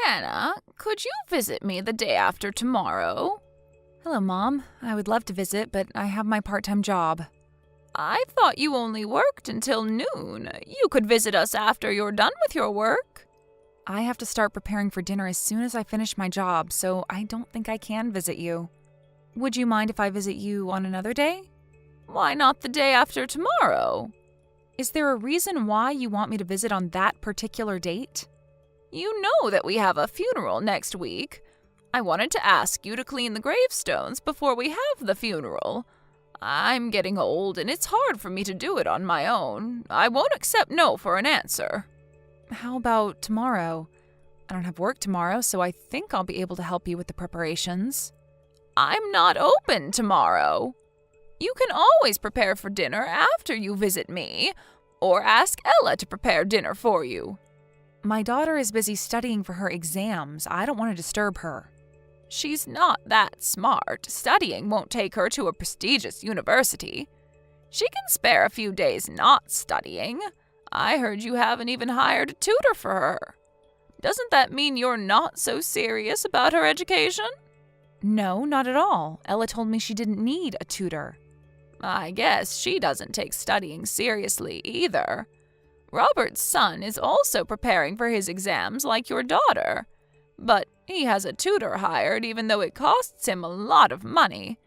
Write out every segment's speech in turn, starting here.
Hannah, could you visit me the day after tomorrow? Hello, Mom. I would love to visit, but I have my part-time job. I thought you only worked until noon. You could visit us after you're done with your work. I have to start preparing for dinner as soon as I finish my job, so I don't think I can visit you. Would you mind if I visit you on another day? Why not the day after tomorrow? Is there a reason why you want me to visit on that particular date? You know that we have a funeral next week. I wanted to ask you to clean the gravestones before we have the funeral. I'm getting old and it's hard for me to do it on my own. I won't accept no for an answer. How about tomorrow? I don't have work tomorrow, so I think I'll be able to help you with the preparations. I'm not open tomorrow. You can always prepare for dinner after you visit me, or ask Ella to prepare dinner for you. My daughter is busy studying for her exams. I don't want to disturb her. She's not that smart. Studying won't take her to a prestigious university. She can spare a few days not studying. I heard you haven't even hired a tutor for her. Doesn't that mean you're not so serious about her education? No, not at all. Ella told me she didn't need a tutor. I guess she doesn't take studying seriously either. Robert's son is also preparing for his exams like your daughter, but he has a tutor hired even though it costs him a lot of money.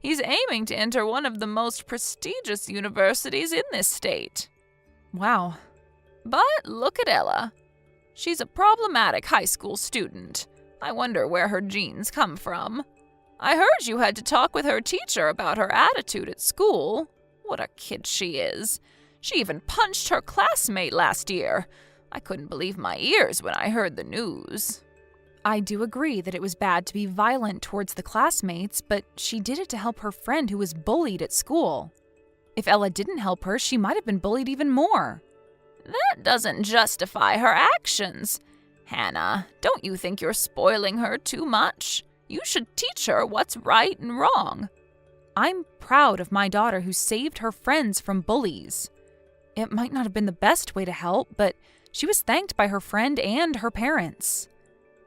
He's aiming to enter one of the most prestigious universities in this state. Wow. But look at Ella. She's a problematic high school student. I wonder where her genes come from. I heard you had to talk with her teacher about her attitude at school. What a kid she is. She even punched her classmate last year. I couldn't believe my ears when I heard the news. I do agree that it was bad to be violent towards the classmates, but she did it to help her friend who was bullied at school. If Ella didn't help her, she might have been bullied even more. That doesn't justify her actions. Hannah, don't you think you're spoiling her too much? You should teach her what's right and wrong. I'm proud of my daughter who saved her friends from bullies. It might not have been the best way to help, but she was thanked by her friend and her parents.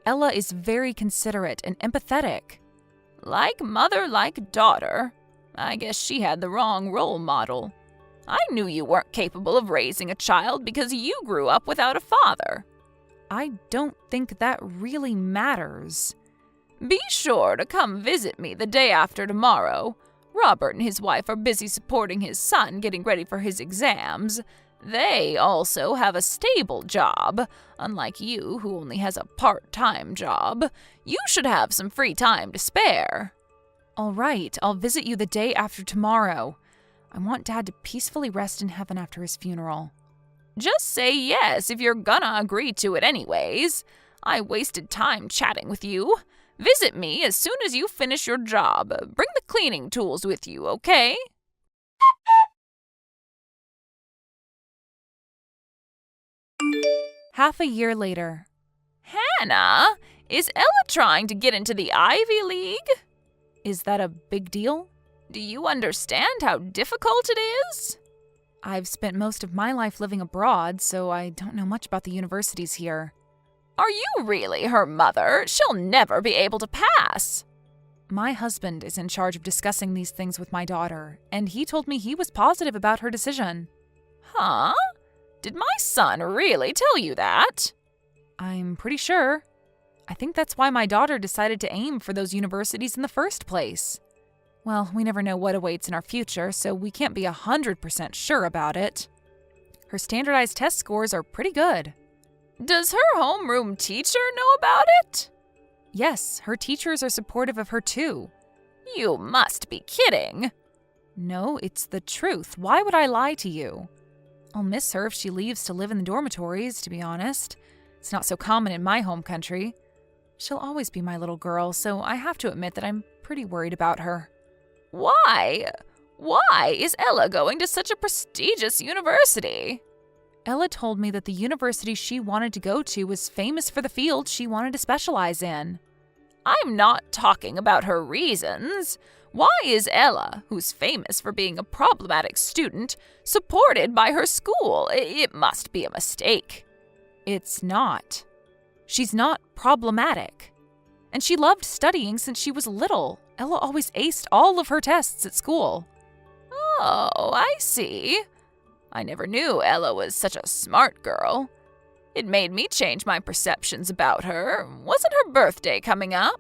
Ella is very considerate and empathetic. Like mother, like daughter. I guess she had the wrong role model. I knew you weren't capable of raising a child because you grew up without a father. I don't think that really matters. Be sure to come visit me the day after tomorrow. Robert and his wife are busy supporting his son getting ready for his exams. They also have a stable job. Unlike you, who only has a part-time job, you should have some free time to spare. All right, I'll visit you the day after tomorrow. I want Dad to peacefully rest in heaven after his funeral. Just say yes if you're gonna agree to it anyways. I wasted time chatting with you. Visit me as soon as you finish your job. Bring the cleaning tools with you, okay? Half a year later. Hannah, is Ella trying to get into the Ivy League? Is that a big deal? Do you understand how difficult it is? I've spent most of my life living abroad, so I don't know much about the universities here. Are you really her mother? She'll never be able to pass. My husband is in charge of discussing these things with my daughter, and he told me he was positive about her decision. Huh? Did my son really tell you that? I'm pretty sure. I think that's why my daughter decided to aim for those universities in the first place. Well, we never know what awaits in our future, so we can't be 100% sure about it. Her standardized test scores are pretty good. Does her homeroom teacher know about it? Yes, her teachers are supportive of her too. You must be kidding. No, it's the truth. Why would I lie to you? I'll miss her if she leaves to live in the dormitories, to be honest. It's not so common in my home country. She'll always be my little girl, so I have to admit that I'm pretty worried about her. Why? Why is Ella going to such a prestigious university? Ella told me that the university she wanted to go to was famous for the field she wanted to specialize in. I'm not talking about her reasons. Why is Ella, who's famous for being a problematic student, supported by her school? It must be a mistake. It's not. She's not problematic. And she loved studying since she was little. Ella always aced all of her tests at school. Oh, I see. I never knew Ella was such a smart girl. It made me change my perceptions about her. Wasn't her birthday coming up?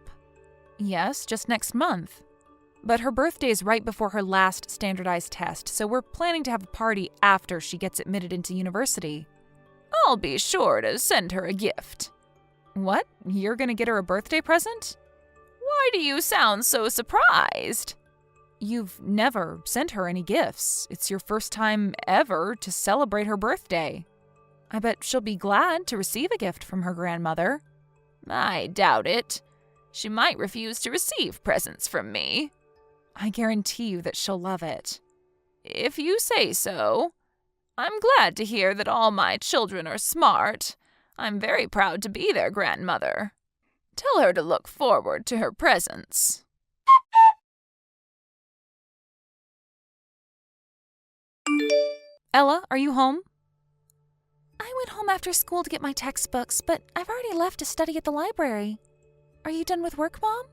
Yes, just next month. But her birthday is right before her last standardized test, so we're planning to have a party after she gets admitted into university. I'll be sure to send her a gift. What? You're gonna get her a birthday present? Why do you sound so surprised? You've never sent her any gifts. It's your first time ever to celebrate her birthday. I bet she'll be glad to receive a gift from her grandmother. I doubt it. She might refuse to receive presents from me. I guarantee you that she'll love it. If you say so. I'm glad to hear that all my children are smart. I'm very proud to be their grandmother. Tell her to look forward to her presents. Ella, are you home? I went home after school to get my textbooks, but I've already left to study at the library. Are you done with work, Mom?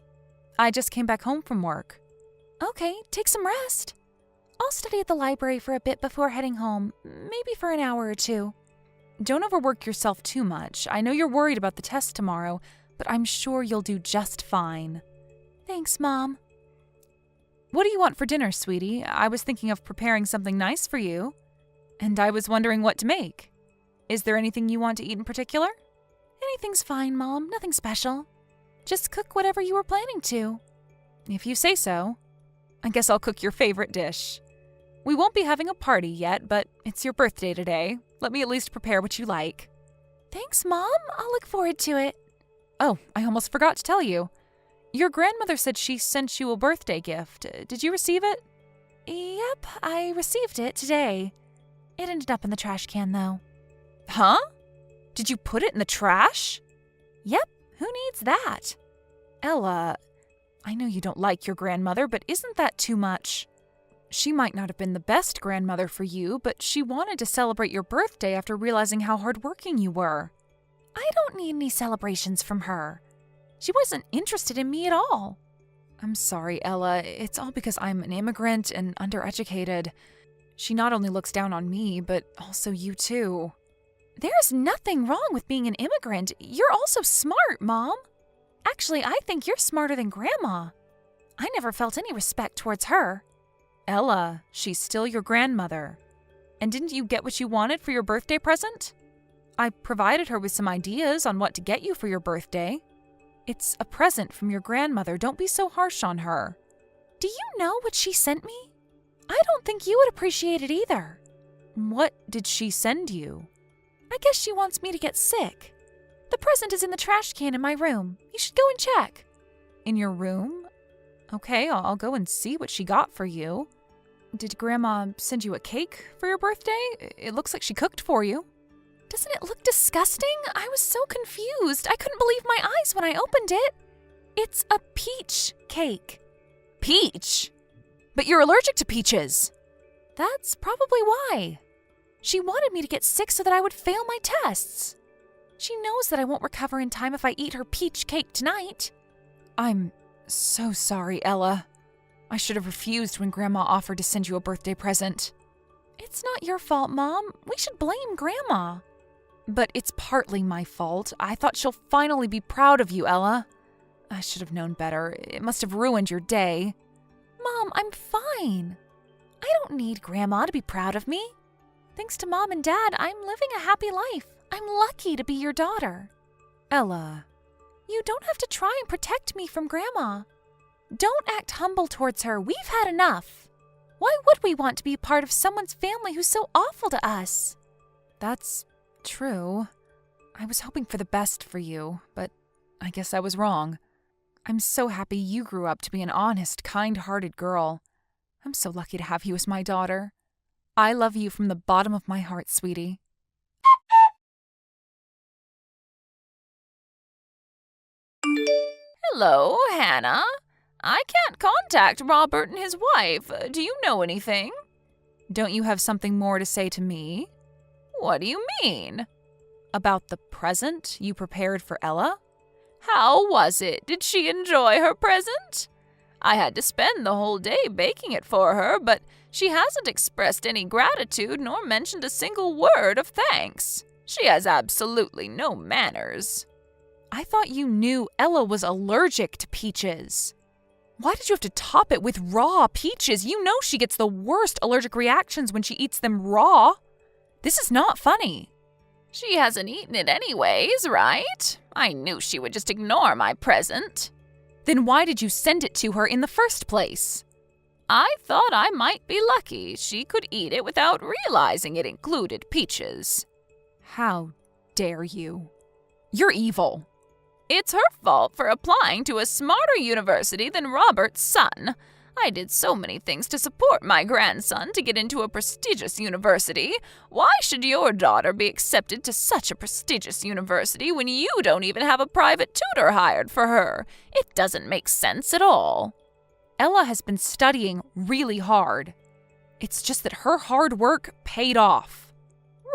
I just came back home from work. Okay, take some rest. I'll study at the library for a bit before heading home, maybe for an hour or two. Don't overwork yourself too much. I know you're worried about the test tomorrow, but I'm sure you'll do just fine. Thanks, Mom. What do you want for dinner, sweetie? I was thinking of preparing something nice for you, and I was wondering what to make. Is there anything you want to eat in particular? Anything's fine, Mom. Nothing special. Just cook whatever you were planning to. If you say so. I guess I'll cook your favorite dish. We won't be having a party yet, but it's your birthday today. Let me at least prepare what you like. Thanks, Mom. I'll look forward to it. Oh, I almost forgot to tell you. Your grandmother said she sent you a birthday gift. Did you receive it? Yep, I received it today. It ended up in the trash can, though. Huh? Did you put it in the trash? Yep, who needs that? Ella, I know you don't like your grandmother, but isn't that too much? She might not have been the best grandmother for you, but she wanted to celebrate your birthday after realizing how hardworking you were. I don't need any celebrations from her. She wasn't interested in me at all. I'm sorry, Ella. It's all because I'm an immigrant and undereducated. She not only looks down on me, but also you too. There's nothing wrong with being an immigrant. You're also smart, Mom. Actually, I think you're smarter than Grandma. I never felt any respect towards her. Ella, she's still your grandmother. And didn't you get what you wanted for your birthday present? I provided her with some ideas on what to get you for your birthday. It's a present from your grandmother. Don't be so harsh on her. Do you know what she sent me? I don't think you would appreciate it either. What did she send you? I guess she wants me to get sick. The present is in the trash can in my room. You should go and check. In your room? Okay, I'll go and see what she got for you. Did Grandma send you a cake for your birthday? It looks like she cooked for you. Doesn't it look disgusting? I was so confused. I couldn't believe my eyes when I opened it. It's a peach cake. Peach? But you're allergic to peaches. That's probably why. She wanted me to get sick so that I would fail my tests. She knows that I won't recover in time if I eat her peach cake tonight. I'm so sorry, Ella. I should have refused when Grandma offered to send you a birthday present. It's not your fault, Mom. We should blame Grandma. But it's partly my fault. I thought she'll finally be proud of you, Ella. I should have known better. It must have ruined your day. Mom, I'm fine. I don't need Grandma to be proud of me. Thanks to Mom and Dad, I'm living a happy life. I'm lucky to be your daughter. Ella. You don't have to try and protect me from Grandma. Don't act humble towards her. We've had enough. Why would we want to be part of someone's family who's so awful to us? That's true. I was hoping for the best for you, but I guess I was wrong. I'm so happy you grew up to be an honest, kind-hearted girl. I'm so lucky to have you as my daughter. I love you from the bottom of my heart, sweetie. Hello, Hannah. I can't contact Robert and his wife. Do you know anything? Don't you have something more to say to me? What do you mean? About the present you prepared for Ella? How was it? Did she enjoy her present? I had to spend the whole day baking it for her, but she hasn't expressed any gratitude nor mentioned a single word of thanks. She has absolutely no manners. I thought you knew Ella was allergic to peaches. Why did you have to top it with raw peaches? You know she gets the worst allergic reactions when she eats them raw. This is not funny. She hasn't eaten it anyways, right? I knew she would just ignore my present. Then why did you send it to her in the first place? I thought I might be lucky she could eat it without realizing it included peaches. How dare you? You're evil. It's her fault for applying to a smarter university than Robert's son. I did so many things to support my grandson to get into a prestigious university. Why should your daughter be accepted to such a prestigious university when you don't even have a private tutor hired for her? It doesn't make sense at all. Ella has been studying really hard. It's just that her hard work paid off.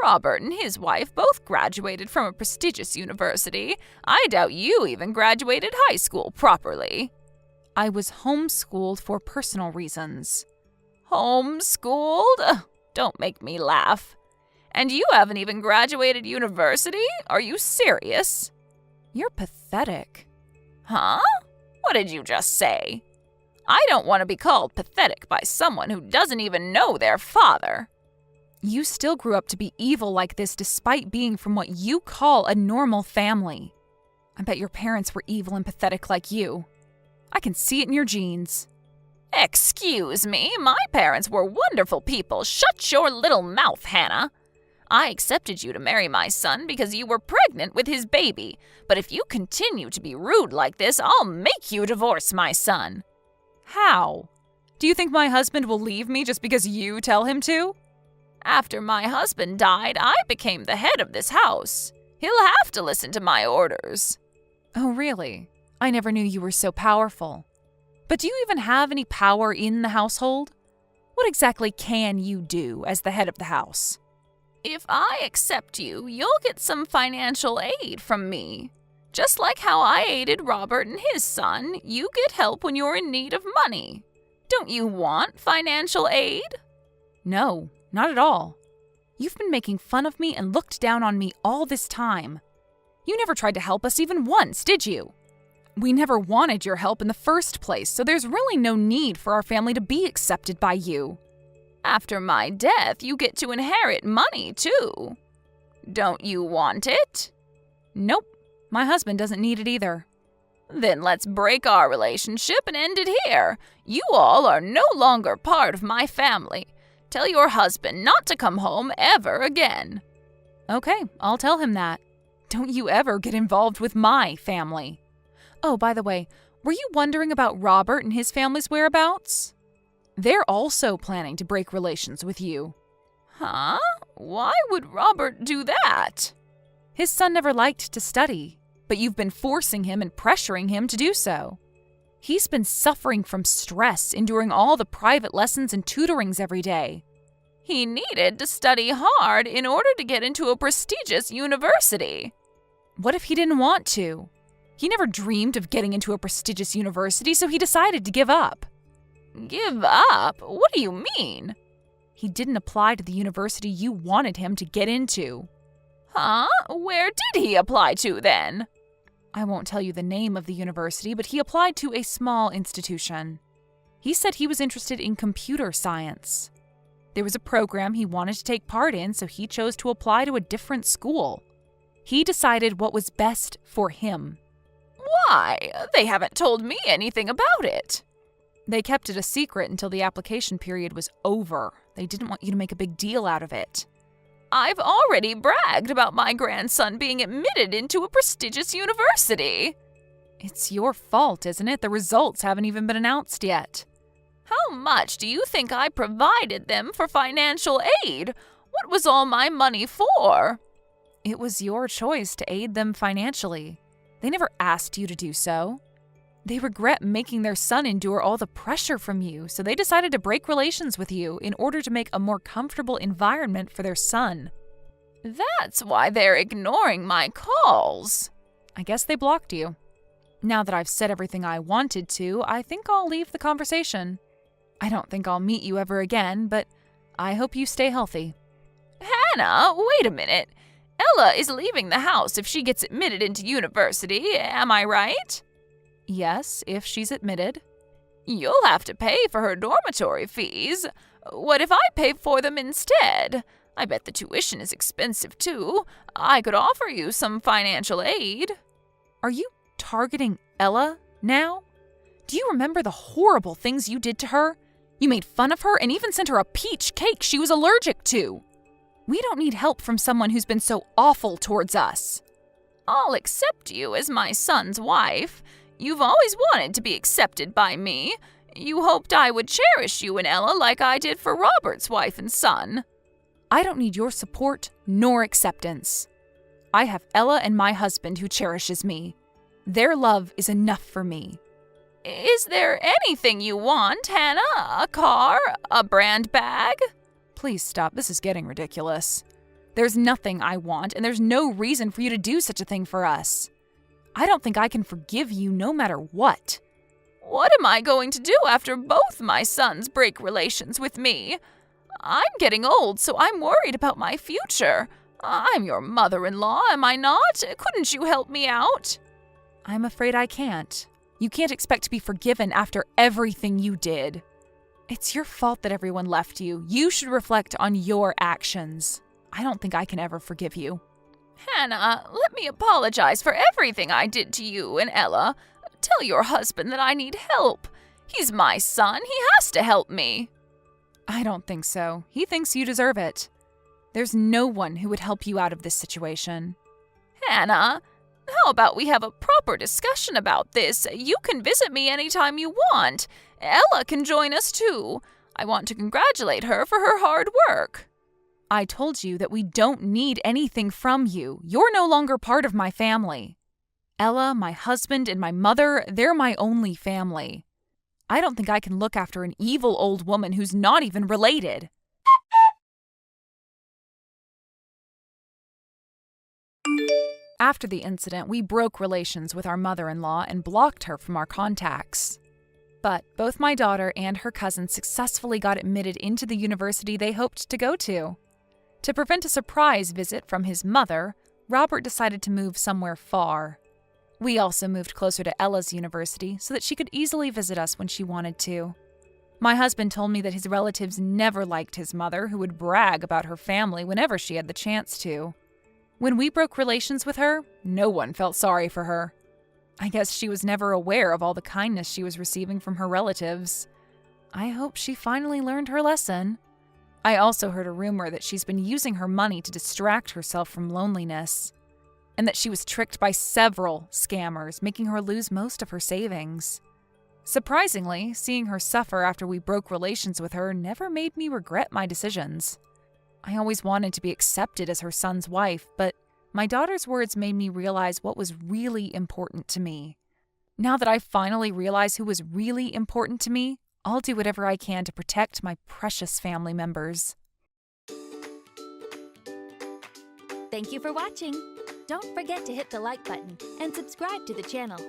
Robert and his wife both graduated from a prestigious university. I doubt you even graduated high school properly. I was homeschooled for personal reasons. Homeschooled? Ugh, don't make me laugh. And you haven't even graduated university? Are you serious? You're pathetic. Huh? What did you just say? I don't want to be called pathetic by someone who doesn't even know their father. You still grew up to be evil like this despite being from what you call a normal family. I bet your parents were evil and pathetic like you. I can see it in your genes. Excuse me, my parents were wonderful people. Shut your little mouth, Hannah. I accepted you to marry my son because you were pregnant with his baby. But if you continue to be rude like this, I'll make you divorce my son. How? Do you think my husband will leave me just because you tell him to? After my husband died, I became the head of this house. He'll have to listen to my orders. Oh, really? I never knew you were so powerful. But do you even have any power in the household? What exactly can you do as the head of the house? If I accept you, you'll get some financial aid from me. Just like how I aided Robert and his son, you get help when you're in need of money. Don't you want financial aid? No, not at all. You've been making fun of me and looked down on me all this time. You never tried to help us even once, did you? We never wanted your help in the first place, so there's really no need for our family to be accepted by you. After my death, you get to inherit money, too. Don't you want it? Nope. My husband doesn't need it either. Then let's break our relationship and end it here. You all are no longer part of my family. Tell your husband not to come home ever again. Okay, I'll tell him that. Don't you ever get involved with my family. Oh, by the way, were you wondering about Robert and his family's whereabouts? They're also planning to break relations with you. Huh? Why would Robert do that? His son never liked to study, but you've been forcing him and pressuring him to do so. He's been suffering from stress, enduring all the private lessons and tutorings every day. He needed to study hard in order to get into a prestigious university. What if he didn't want to? He never dreamed of getting into a prestigious university, so he decided to give up. Give up? What do you mean? He didn't apply to the university you wanted him to get into. Huh? Where did he apply to then? I won't tell you the name of the university, but he applied to a small institution. He said he was interested in computer science. There was a program he wanted to take part in, so he chose to apply to a different school. He decided what was best for him. Why? They haven't told me anything about it. They kept it a secret until the application period was over. They didn't want you to make a big deal out of it. I've already bragged about my grandson being admitted into a prestigious university. It's your fault, isn't it? The results haven't even been announced yet. How much do you think I provided them for financial aid? What was all my money for? It was your choice to aid them financially. They never asked you to do so. They regret making their son endure all the pressure from you, so they decided to break relations with you in order to make a more comfortable environment for their son. That's why they're ignoring my calls. I guess they blocked you. Now that I've said everything I wanted to, I think I'll leave the conversation. I don't think I'll meet you ever again, but I hope you stay healthy. Hannah, wait a minute. Ella is leaving the house if she gets admitted into university, am I right? Yes, if she's admitted. You'll have to pay for her dormitory fees. What if I pay for them instead? I bet the tuition is expensive too. I could offer you some financial aid. Are you targeting Ella now? Do you remember the horrible things you did to her? You made fun of her and even sent her a peach cake she was allergic to. We don't need help from someone who's been so awful towards us. I'll accept you as my son's wife. You've always wanted to be accepted by me. You hoped I would cherish you and Ella like I did for Robert's wife and son. I don't need your support nor acceptance. I have Ella and my husband who cherishes me. Their love is enough for me. Is there anything you want, Hannah? A car? A brand bag? Please stop. This is getting ridiculous. There's nothing I want, and there's no reason for you to do such a thing for us. I don't think I can forgive you no matter what. What am I going to do after both my sons break relations with me? I'm getting old, so I'm worried about my future. I'm your mother-in-law, am I not? Couldn't you help me out? I'm afraid I can't. You can't expect to be forgiven after everything you did. It's your fault that everyone left you. You should reflect on your actions. I don't think I can ever forgive you. Hannah, let me apologize for everything I did to you and Ella. Tell your husband that I need help. He's my son. He has to help me. I don't think so. He thinks you deserve it. There's no one who would help you out of this situation. Hannah, how about we have a proper discussion about this? You can visit me anytime you want. Ella can join us too. I want to congratulate her for her hard work. I told you that we don't need anything from you. You're no longer part of my family. Ella, my husband, and my mother, they're my only family. I don't think I can look after an evil old woman who's not even related. After the incident, we broke relations with our mother-in-law and blocked her from our contacts. But both my daughter and her cousin successfully got admitted into the university they hoped to go to. To prevent a surprise visit from his mother, Robert decided to move somewhere far. We also moved closer to Ella's university so that she could easily visit us when she wanted to. My husband told me that his relatives never liked his mother, who would brag about her family whenever she had the chance to. When we broke relations with her, no one felt sorry for her. I guess she was never aware of all the kindness she was receiving from her relatives. I hope she finally learned her lesson. I also heard a rumor that she's been using her money to distract herself from loneliness, and that she was tricked by several scammers, making her lose most of her savings. Surprisingly, seeing her suffer after we broke relations with her never made me regret my decisions. I always wanted to be accepted as her son's wife, but my daughter's words made me realize what was really important to me. Now that I finally realize who was really important to me, I'll do whatever I can to protect my precious family members. Thank you for watching. Don't forget to hit the like button and subscribe to the channel.